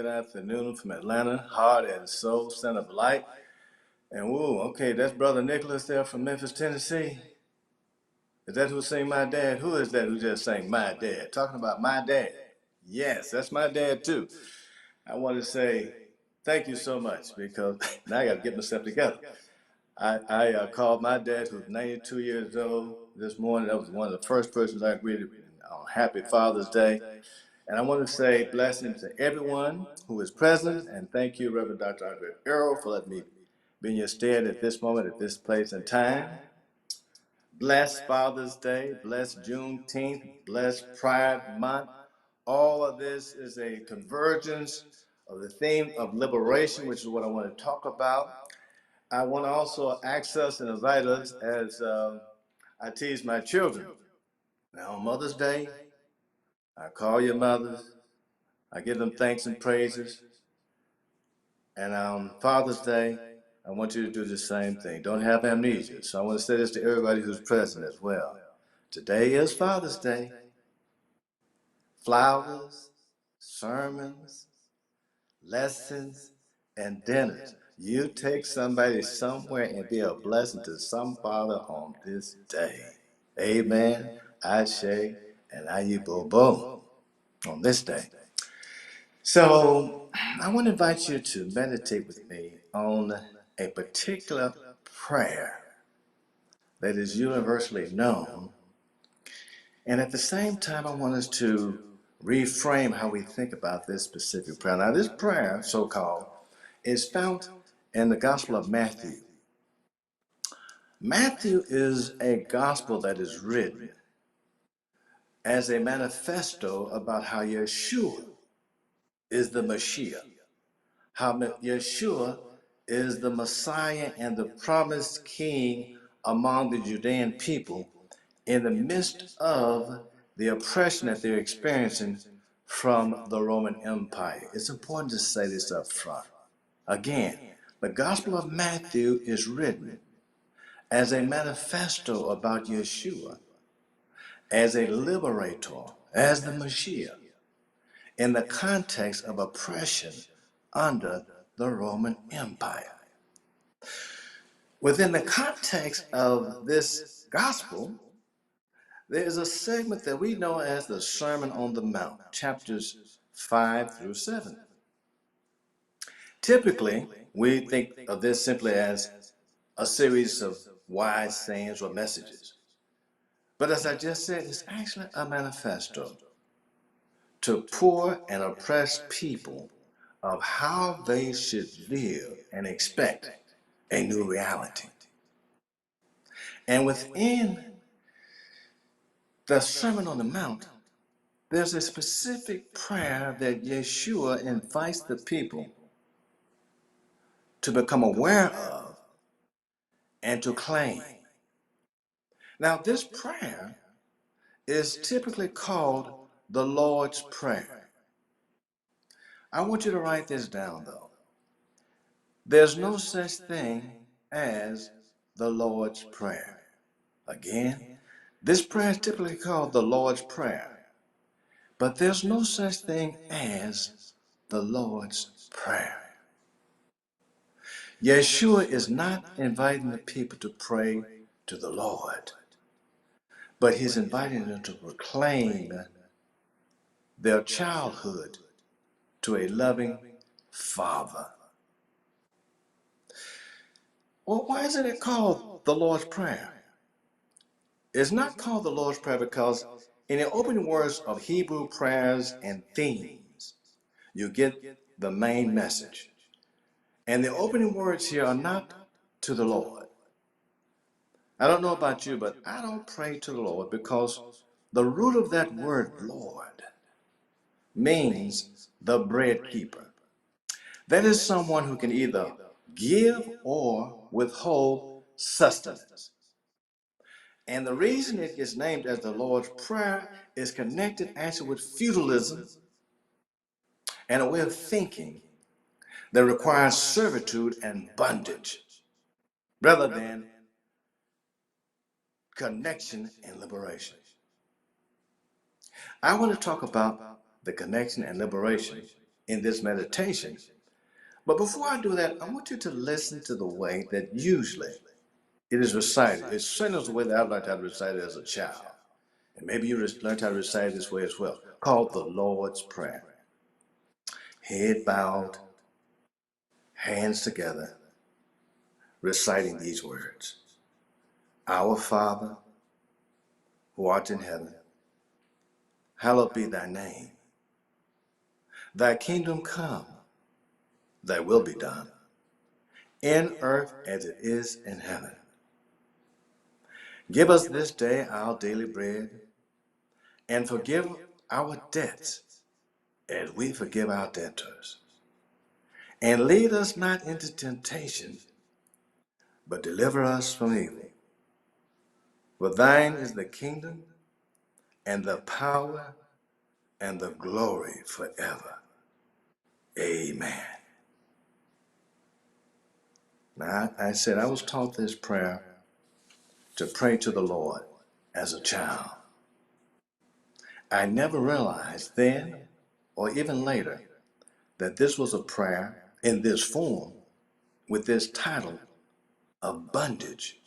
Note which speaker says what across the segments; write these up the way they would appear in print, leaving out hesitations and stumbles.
Speaker 1: Afternoon from Atlanta, heart and soul, son of light. And whoa, okay, that's Brother Nicholas there from Memphis, Tennessee. Is that who sang My Dad? Who is that who just sang My Dad? Talking about my dad. Yes, that's my dad too. I want to say thank you so much because now I got to get myself together. I called my dad, who's 92 years old, this morning. That was one of the first persons I greeted on Happy Father's Day. And I want to say blessings to everyone who is present, and thank you, Reverend Dr. Andre Earl, for letting me be in your stead at this moment, at this place and time. Bless Father's Day, bless Juneteenth, bless Pride Month. All of this is a convergence of the theme of liberation, which is what I want to talk about. I want to also access and invite us as I tease my children. Now, on Mother's Day, I call your mothers. I give them thanks and praises. And on Father's Day, I want you to do the same thing. Don't have amnesia. So I want to say this to everybody who's present as well. Today is Father's Day. Flowers, sermons, lessons, and dinners. You take somebody somewhere and be a blessing to some father on this day. Amen, Ashe, and Ayibobo on this day. So I want to invite you to meditate with me on a particular prayer that is universally known. And at the same time, I want us to reframe how we think about this specific prayer. Now, this prayer, so-called, is found in the Gospel of Matthew. Matthew is a gospel that is written as a manifesto about how Yeshua is the Mashiach, how Yeshua is the Messiah and the promised King among the Judean people in the midst of the oppression that they're experiencing from the Roman Empire. It's important to say this up front. Again, the Gospel of Matthew is written as a manifesto about Yeshua, as a liberator, as the Mashiach, in the context of oppression under the Roman Empire. Within the context of this gospel, there is a segment that we know as the Sermon on the Mount, chapters 5 through 7. Typically, we think of this simply as a series of wise sayings or messages. But as I just said, it's actually a manifesto to poor and oppressed people of how they should live and expect a new reality. And within the Sermon on the Mount, there's a specific prayer that Yeshua invites the people to become aware of and to claim. Now, this prayer is typically called the Lord's Prayer. I want you to write this down, though. There's no such thing as the Lord's Prayer. Again, this prayer is typically called the Lord's Prayer, but there's no such thing as the Lord's Prayer. Yeshua is not inviting the people to pray to the Lord, but he's inviting them to proclaim their childhood to a loving Father. Well, why isn't it called the Lord's Prayer? It's not called the Lord's Prayer because in the opening words of Hebrew prayers and themes, you get the main message. And the opening words here are not to the Lord. I don't know about you, but I don't pray to the Lord because the root of that word, Lord, means the bread keeper. That is someone who can either give or withhold sustenance. And the reason it is named as the Lord's Prayer is connected actually with feudalism and a way of thinking that requires servitude and bondage rather than connection and liberation. I want to talk about the connection and liberation in this meditation. But before I do that, I want you to listen to the way that usually it is recited. It's certainly the way that I've learned how to recite it as a child. And maybe you learned how to recite it this way as well, called the Lord's Prayer. Head bowed, hands together, reciting these words. Our Father, who art in heaven, hallowed be thy name. Thy kingdom come, thy will be done, in earth as it is in heaven. Give us this day our daily bread, and forgive our debts as we forgive our debtors. And lead us not into temptation, but deliver us from evil. For thine is the kingdom, and the power, and the glory forever. Amen. Now, I said I was taught this prayer to pray to the Lord as a child. I never realized then, or even later, that this was a prayer in this form, with this title of bondage,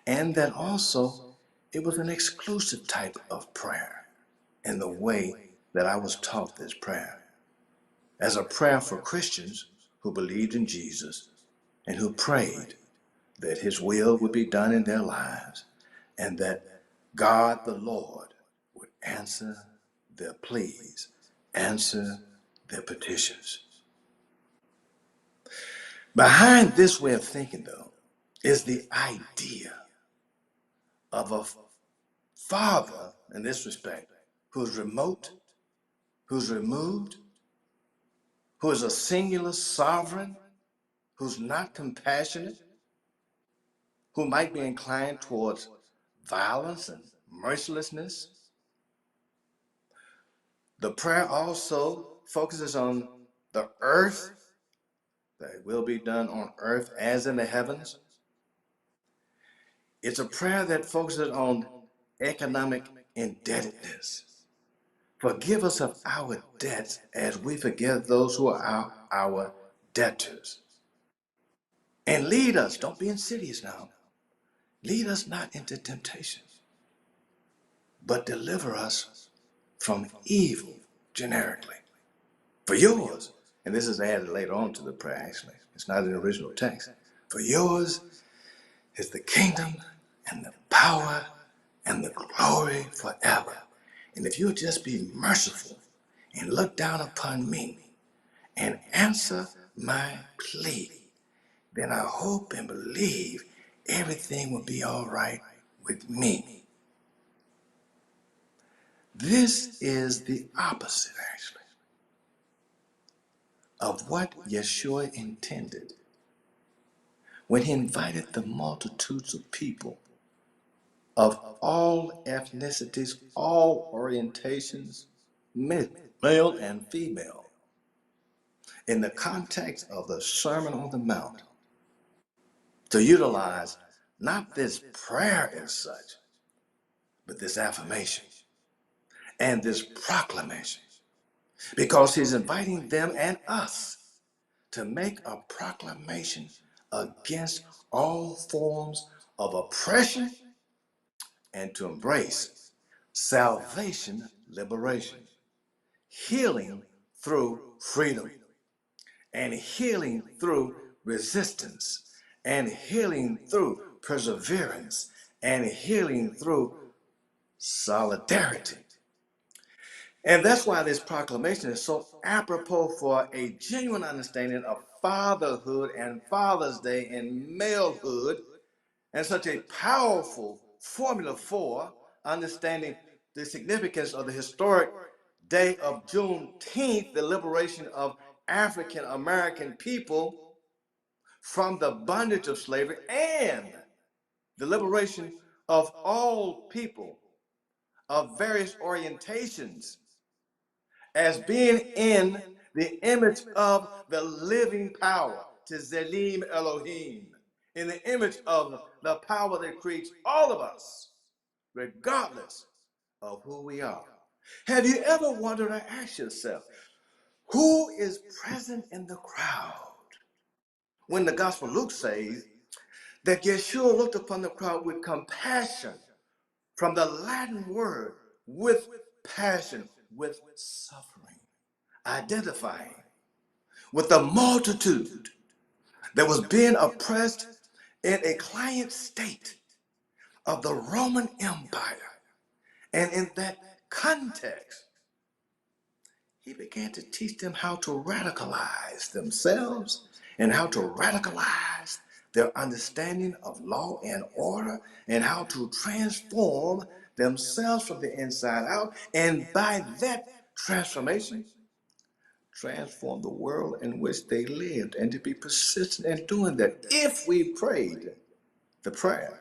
Speaker 1: and that also it was an exclusive type of prayer in the way that I was taught this prayer, as a prayer for Christians who believed in Jesus and who prayed that his will would be done in their lives and that God the Lord would answer their pleas, answer their petitions. Behind this way of thinking, though, is the idea of a father, in this respect, who's remote, who's removed, who is a singular sovereign, who's not compassionate, who might be inclined towards violence and mercilessness. The prayer also focuses on the earth, that it will be done on earth as in the heavens. It's a prayer that focuses on economic indebtedness. Forgive us of our debts as we forgive those who are our debtors. And lead us, don't be insidious now, lead us not into temptation, but deliver us from evil, generically. For yours, and this is added later on to the prayer actually, it's not in the original text. For yours is the kingdom and the power and the glory forever. And if you'll just be merciful and look down upon me and answer my plea, then I hope and believe everything will be all right with me. This is the opposite, actually, of what Yeshua intended when he invited the multitudes of people of all ethnicities, all orientations, male and female, in the context of the Sermon on the Mount, to utilize not this prayer as such, but this affirmation and this proclamation, because he's inviting them and us to make a proclamation against all forms of oppression and to embrace salvation, liberation, healing through freedom, and healing through resistance, and healing through perseverance, and healing through solidarity. And that's why this proclamation is so apropos for a genuine understanding of fatherhood and Father's Day and malehood, and such a powerful formula for understanding the significance of the historic day of Juneteenth, the liberation of African American people from the bondage of slavery, and the liberation of all people of various orientations as being in the image of the living power, Tzelim Elohim, in the image of the power that creates all of us, regardless of who we are. Have you ever wondered or asked yourself, who is present in the crowd? When the Gospel Luke says that Yeshua looked upon the crowd with compassion, from the Latin word with passion, with suffering, identifying with the multitude that was being oppressed in a client state of the Roman Empire. And in that context, he began to teach them how to radicalize themselves and how to radicalize their understanding of law and order and how to transform themselves from the inside out. And by that transformation, transform the world in which they lived, and to be persistent in doing that. If we prayed the prayer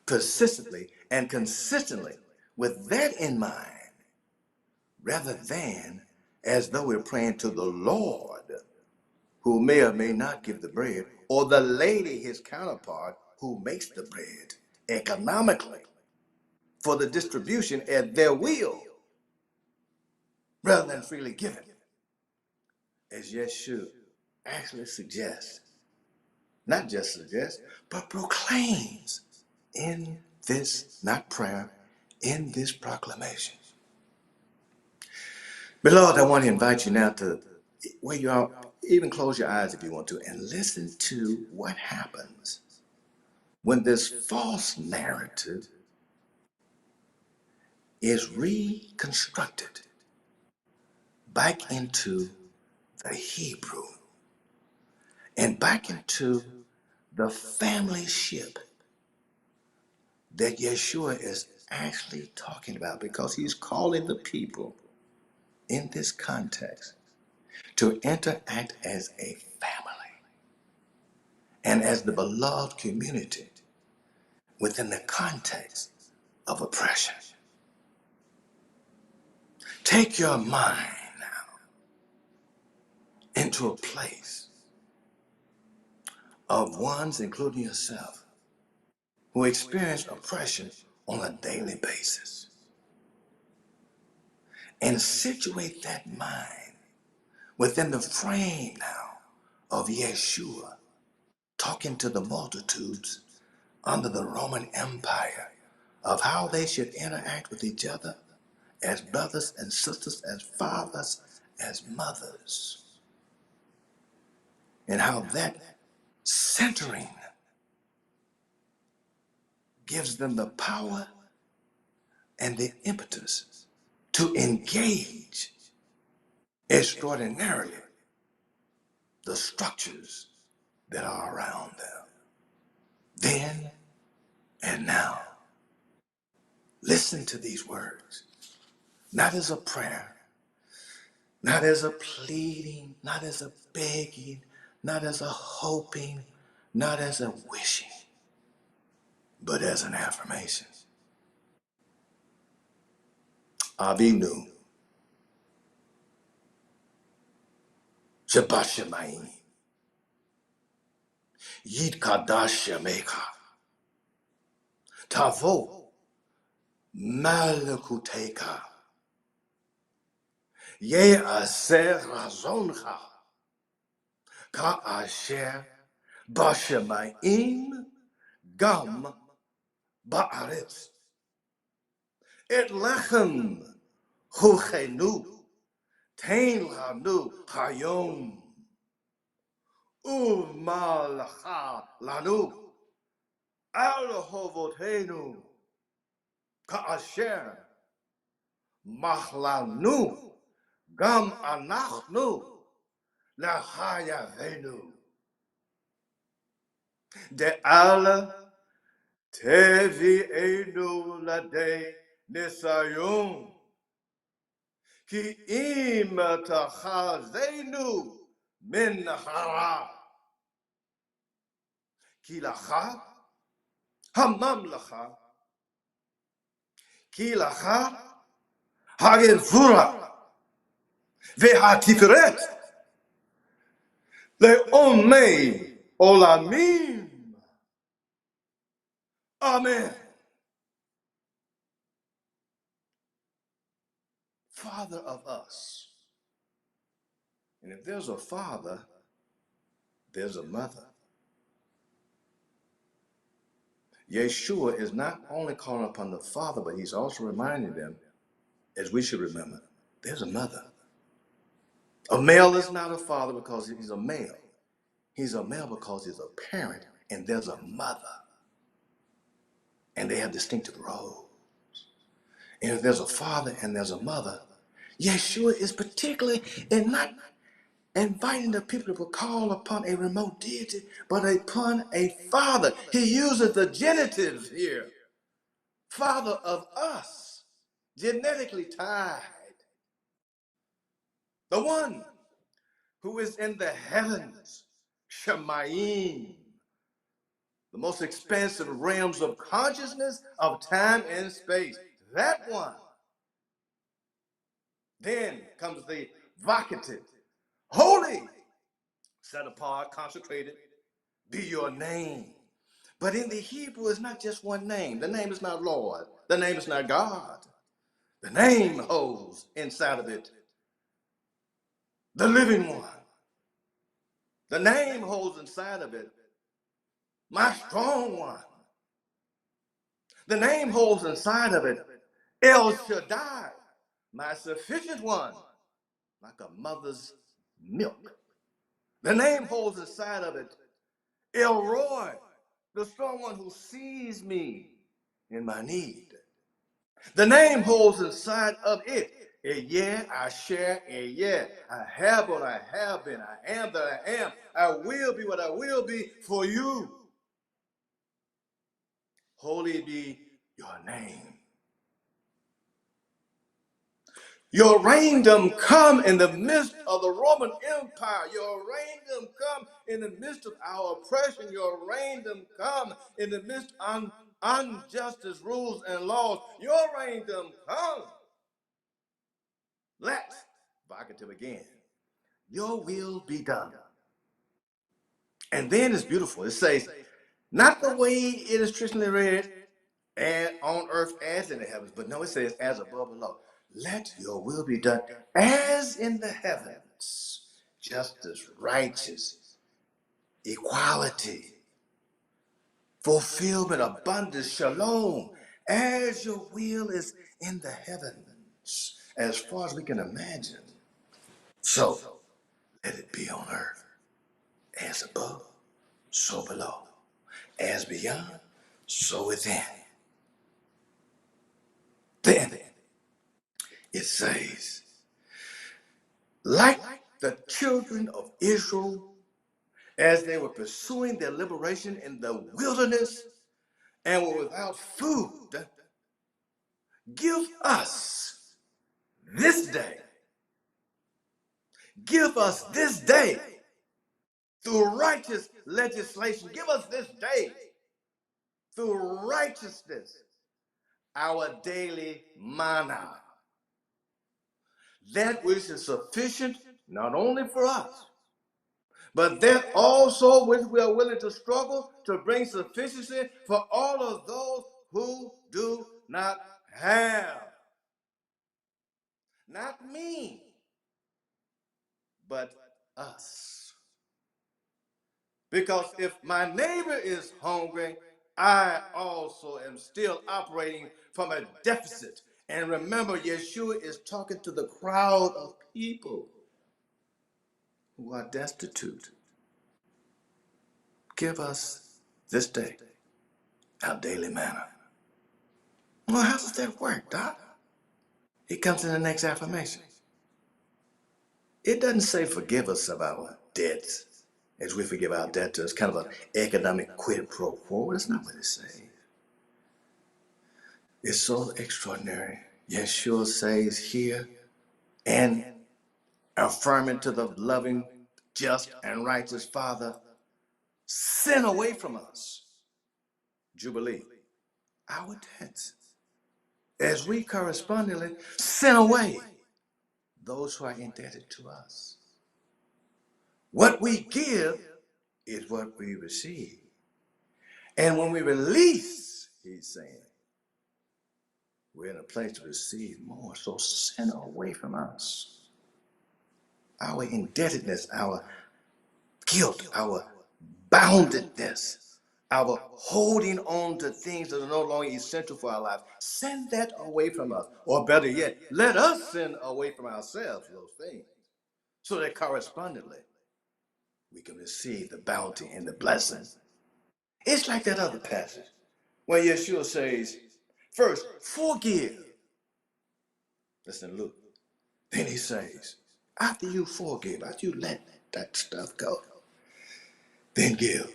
Speaker 1: persistently and consistently with that in mind, rather than as though we're praying to the Lord, who may or may not give the bread, or the lady, his counterpart, who makes the bread economically for the distribution at their will, rather than freely given, as Yeshua actually suggests, not just suggests, but proclaims in this, not prayer, in this proclamation. Beloved, I want to invite you now to where you are, even close your eyes if you want to, and listen to what happens when this false narrative is reconstructed back into the Hebrew and back into the family ship that Yeshua is actually talking about, because he's calling the people in this context to interact as a family and as the beloved community within the context of oppression. Take your mind now into a place of ones, including yourself, who experience oppression on a daily basis, and situate that mind within the frame now of Yeshua talking to the multitudes under the Roman Empire of how they should interact with each other as brothers and sisters, as fathers, as mothers, and how that centering gives them the power and the impetus to engage extraordinarily the structures that are around them. Then and now, listen to these words, not as a prayer, not as a pleading, not as a begging, not as a hoping, not as a wishing, but as an affirmation. Avinu, Shabbat Yidkadash Shemeka, Tavo, Malakuteka, Ye Aser Razoncha, Ka Asher Bashemayim Gam Ba'aretz, Et Lechem Huchenu, Tain Lanu Hayom, Umalacha Lanu, Al Hovotenu, Ka Asher Machlanu, Gam Anachnu, Lahayavenu, De Al Tevienu Lade Nisayum, Ki Im Tachazenu Min Hara, Ki Lacha, Hamam Lacha, Ki Lacha, Hagevura, Vehatiferet, Leomei Olamim. Amen. Father of us. And if there's a father, there's a mother. Yeshua is not only calling upon the father, but he's also reminding them, as we should remember, there's a mother. A male is not a father because he's a male. He's a male because he's a parent, and there's a mother. And they have distinctive roles. And if there's a father and there's a mother, Yeshua is particularly in not inviting the people to call upon a remote deity, but upon a father. He uses the genitive here. Father of us, genetically tied. The one who is in the heavens, Shemayim, the most expansive realms of consciousness of time and space. That one. Then comes the vocative, holy, set apart, consecrated, be your name. But in the Hebrew, it's not just one name. The name is not Lord. The name is not God. The name holds inside of it the living one. The name holds inside of it my strong one. The name holds inside of it El Shaddai, my sufficient one, like a mother's milk. The name holds inside of it El Roy, the strong one who sees me in my need. The name holds inside of it yeah, I share, yeah, I have what I have been, I am that I am, I will be what I will be for you. Holy be your name. Your reigndom come in the midst of the Roman Empire. Your reigndom come in the midst of our oppression. Your reigndom come in the midst of injustice, rules, and laws. Your reigndom come. Let, vocative again, your will be done. And then it's beautiful. It says, not the way it is traditionally read, and on earth as in the heavens, but no, it says as above below. Let your will be done as in the heavens. Justice, righteous, equality, fulfillment, abundance, shalom, as your will is in the heavens, as far as we can imagine. So let it be on earth, as above, so below, as beyond, so within. Then it says, like the children of Israel as they were pursuing their liberation in the wilderness and were without food, give us this day, give us this day, through righteous legislation, give us this day, through righteousness, our daily manna, that which is sufficient not only for us, but that also which we are willing to struggle to bring sufficiency for all of those who do not have. Not me, but us. Because if my neighbor is hungry, I also am still operating from a deficit. And remember, Yeshua is talking to the crowd of people who are destitute. Give us this day our daily manna. Well, how does that work, Doc? It comes in the next affirmation. It doesn't say forgive us of our debts as we forgive our debtors. It's kind of an economic quid pro quo. That's not what it says. It's so extraordinary. Yeshua says here, and affirming to the loving, just, and righteous Father, send away from us, Jubilee, our debts, as we correspondingly send away those who are indebted to us. What we give is what we receive. And when we release, he's saying, we're in a place to receive more. So send away from us our indebtedness, our guilt, our boundedness, our holding on to things that are no longer essential for our lives. Send that away from us. Or better yet, let us send away from ourselves those things so that correspondingly we can receive the bounty and the blessing. It's like that other passage where Yeshua says, first, forgive. That's in Luke. Then he says, after you forgive, after you let that stuff go, then give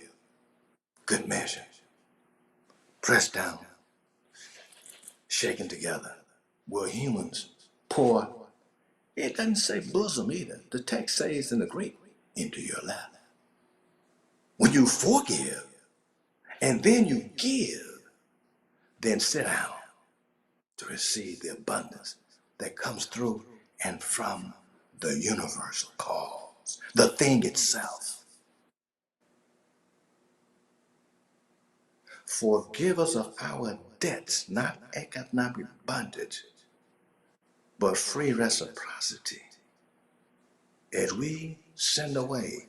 Speaker 1: good measure, pressed down, shaken together. Will humans pour? It doesn't say bosom either. The text says in the Greek, into your lap. When you forgive and then you give, then sit down to receive the abundance that comes through and from the universal cause, the thing itself. Forgive us of our debts, not economic bondage, but free reciprocity, as we send away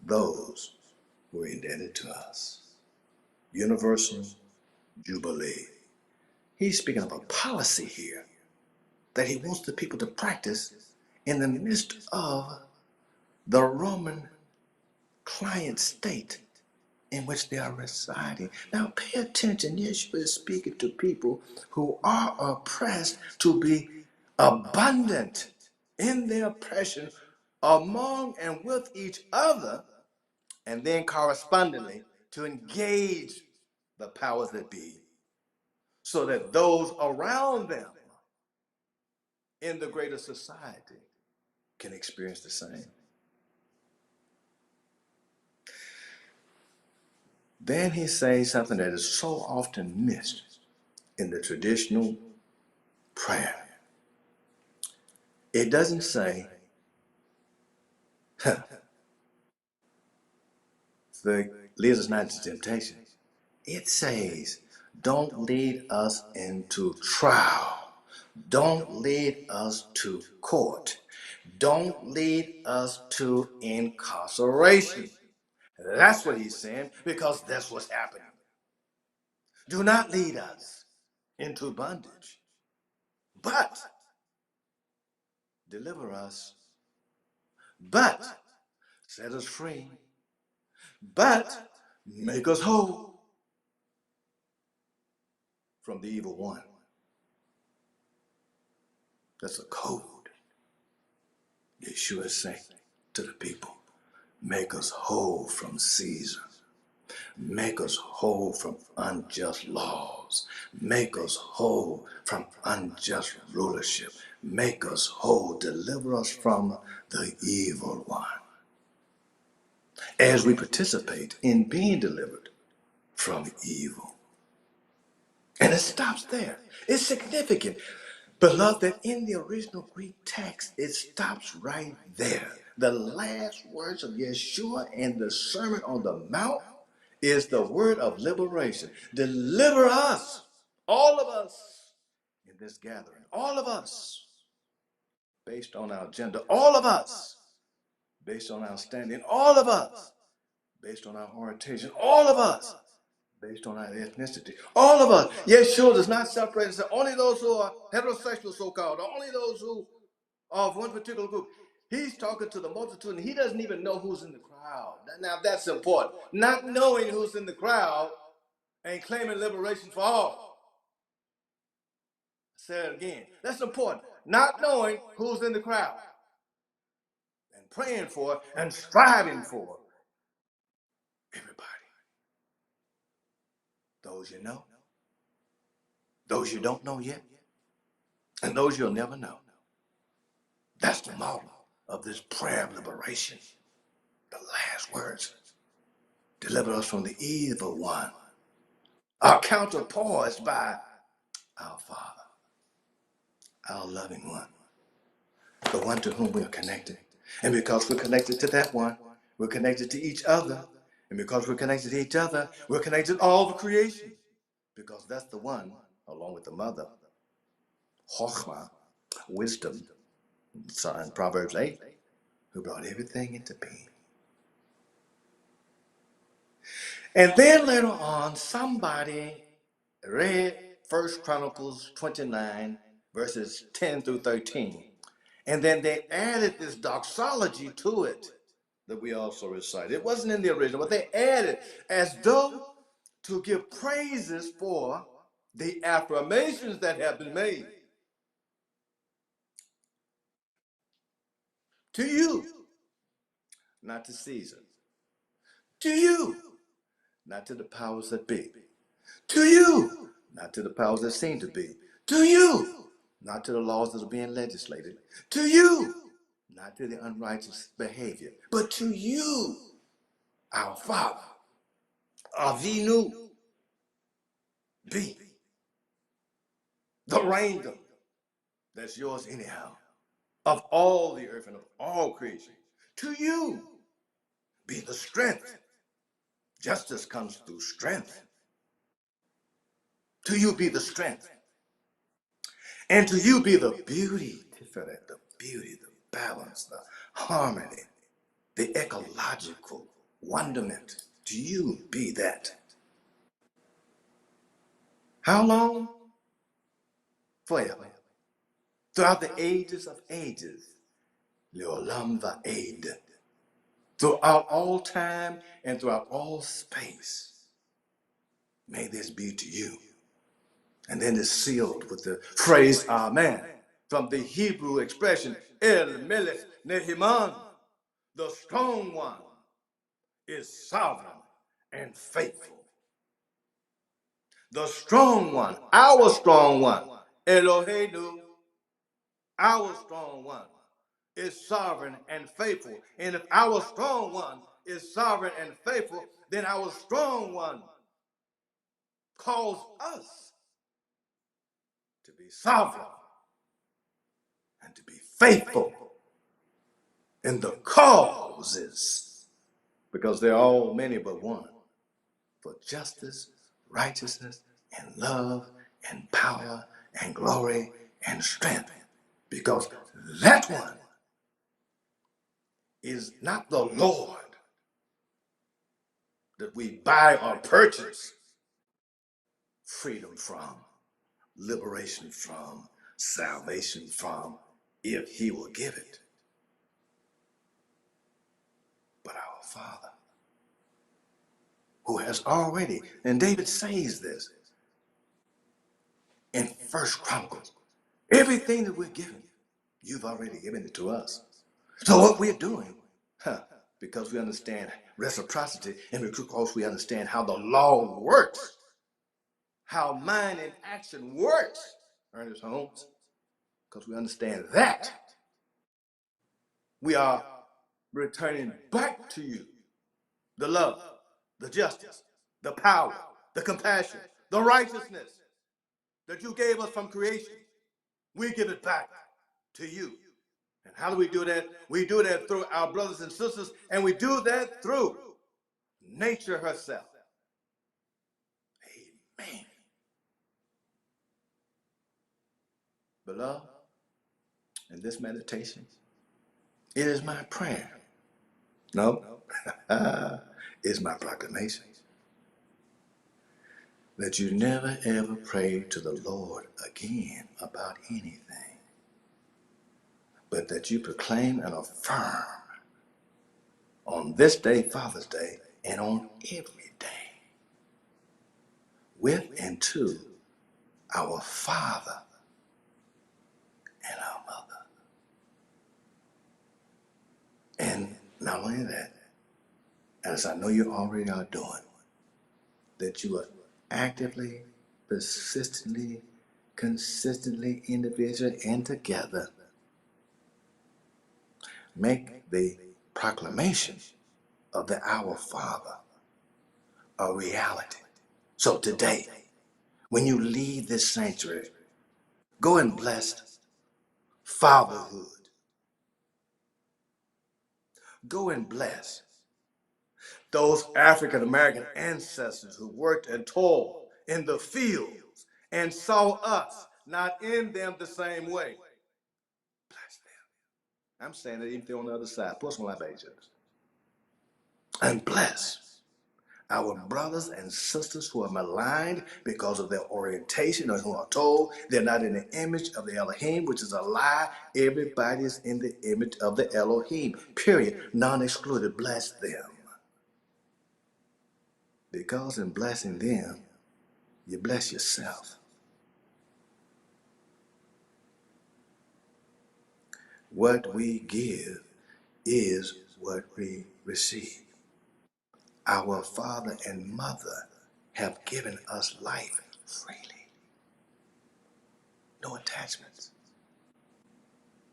Speaker 1: those who are indebted to us. Universal Jubilee. He's speaking of a policy here that he wants the people to practice in the midst of the Roman client state in which they are residing. Now pay attention. Yeshua is speaking to people who are oppressed to be abundant in their oppression among and with each other, and then correspondingly to engage the powers that be so that those around them in the greater society can experience the same. Then he says something that is so often missed in the traditional prayer. It doesn't say, lead us not into temptation. It says, don't lead us into trial. Don't lead us to court. Don't lead us to incarceration. That's what he's saying, because that's what's happening. Do not lead us into bondage, but deliver us, but set us free, but make us whole from the evil one. That's a code Yeshua is saying to the people. Make us whole from Caesar. Make us whole from unjust laws. Make us whole from unjust rulership. Make us whole. Deliver us from the evil one. As we participate in being delivered from evil. And it stops there. It's significant. Beloved, that in the original Greek text, it stops right there. The last words of Yeshua in the Sermon on the Mount is the word of liberation. Deliver us, all of us in this gathering, all of us, based on our gender, all of us, based on our standing, all of us, based on our orientation, all of us, based on our ethnicity. All of us. Yeshua does not separate and say only those who are heterosexual, so-called, or only those who are of one particular group. He's talking to the multitude, and he doesn't even know who's in the crowd. Now, that's important. Not knowing who's in the crowd and claiming liberation for all. Say it again. That's important. Not knowing who's in the crowd and praying for and striving for everybody. Those you know, those you don't know yet, and those you'll never know. That's the model of this prayer of liberation. The last words. Deliver us from the evil one. Our counterpoise by our Father, our loving one, the one to whom we are connected. And because we're connected to that one, we're connected to each other. And because we're connected to each other, we're connected to all the creation. Because that's the one, along with the mother, Chokhmah, wisdom, in Proverbs 8, who brought everything into being. And then later on, somebody read 1 Chronicles 29, verses 10 through 13. And then they added this doxology to it that we also recite. It wasn't in the original, but they added as though to give praises for the affirmations that have been made. To you, not to Caesar. To you, not to the powers that be. To you, not to the powers that seem to be. To you, not to the laws that are being legislated. To you, not to the unrighteous behavior, but to you, our Father, Avinu, be the reignum that's yours anyhow, of all the earth and of all creation. To you, be the strength. Justice comes through strength. To you be the strength. And to you be the beauty, the beauty, the balance, the harmony, the ecological wonderment. To you be that. How long? Forever. Throughout the ages of ages. Leolam va'ed. Throughout all time and throughout all space. May this be to you. And then it's sealed with the phrase Amen, from the Hebrew expression El Melech Nehiman, the strong one is sovereign and faithful. The strong one, our strong one, Eloheinu, our strong one, is sovereign and faithful. And if our strong one is sovereign and faithful, then our strong one calls us to be sovereign and to be faithful in the causes, because they're all many but one, for justice, righteousness, and love, and power, and glory, and strength. Because that one is not the Lord that we buy or purchase freedom from, liberation from, salvation from, if he will give it. But our Father, who has already, and David says this in 1 Chronicles, everything that we're given, you've already given it to us. So what we're doing, because we understand reciprocity, and because we understand how the law works, how mind and action works, Ernest Holmes, because we understand that, we are returning back to you the love, the justice, the power, the compassion, the righteousness that you gave us from creation. We give it back to you. And how do we do that? We do that through our brothers and sisters, and we do that through nature herself. Amen. Beloved, in this meditation, it is my prayer. No, it's my proclamation that you never ever pray to the Lord again about anything, but that you proclaim and affirm on this day, Father's Day, and on every day, with and to our Father and our Mother. And not only that, as I know you already are doing, that you are actively, persistently, consistently, individually, and together make the proclamation of the Our Father a reality. So today, when you leave this sanctuary, go and bless fatherhood. Go and bless those African American ancestors who worked and toiled in the fields and saw us not in them the same way. Bless them. I'm saying that even if they're on the other side, plus one life agents. And bless our brothers and sisters who are maligned because of their orientation, or who are told they're not in the image of the Elohim, which is a lie. Everybody is in the image of the Elohim, period, non-excluded. Bless them. Because in blessing them, you bless yourself. What we give is what we receive. Our father and mother have given us life freely. No attachments.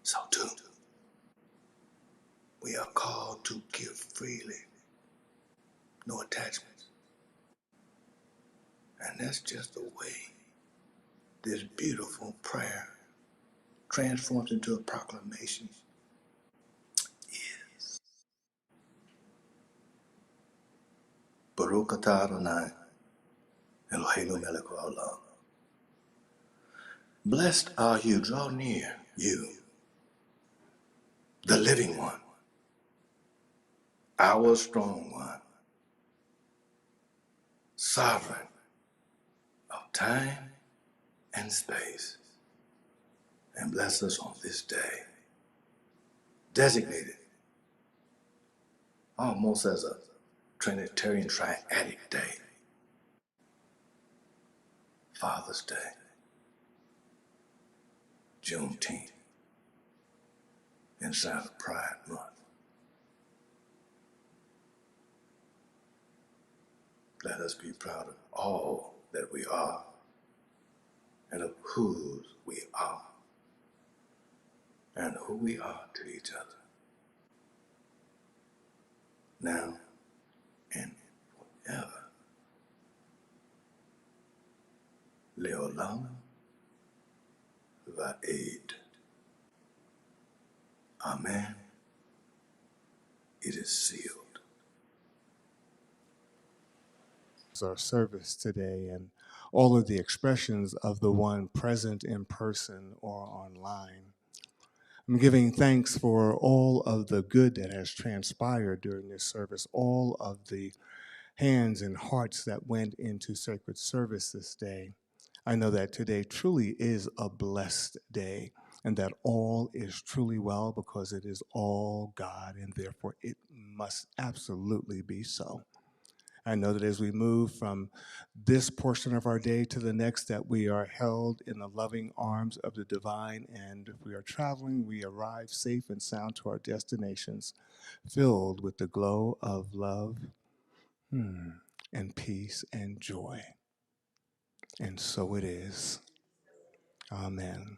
Speaker 1: So too, we are called to give freely. No attachments. And that's just the way this beautiful prayer transforms into a proclamation is. Baruch atah Adonai, Eloheinu melech haolam. Blessed are you, draw near, you, the living one, our strong one, sovereign of time and space, and bless us on this day, designated almost as a Trinitarian triadic day, Father's Day, Juneteenth, inside of Pride Month. Let us be proud of all that we are and of whose we are and who we are to each other, now and forever. Leolam Va'ed. Amen. It is sealed.
Speaker 2: Our service today and all of the expressions of the one present in person or online. I'm giving thanks for all of the good that has transpired during this service, all of the hands and hearts that went into sacred service this day. I know that today truly is a blessed day and that all is truly well because it is all God, and therefore it must absolutely be so. I know that as we move from this portion of our day to the next, that we are held in the loving arms of the divine, and if we are traveling, we arrive safe and sound to our destinations, filled with the glow of love and peace and joy. And so it is. Amen.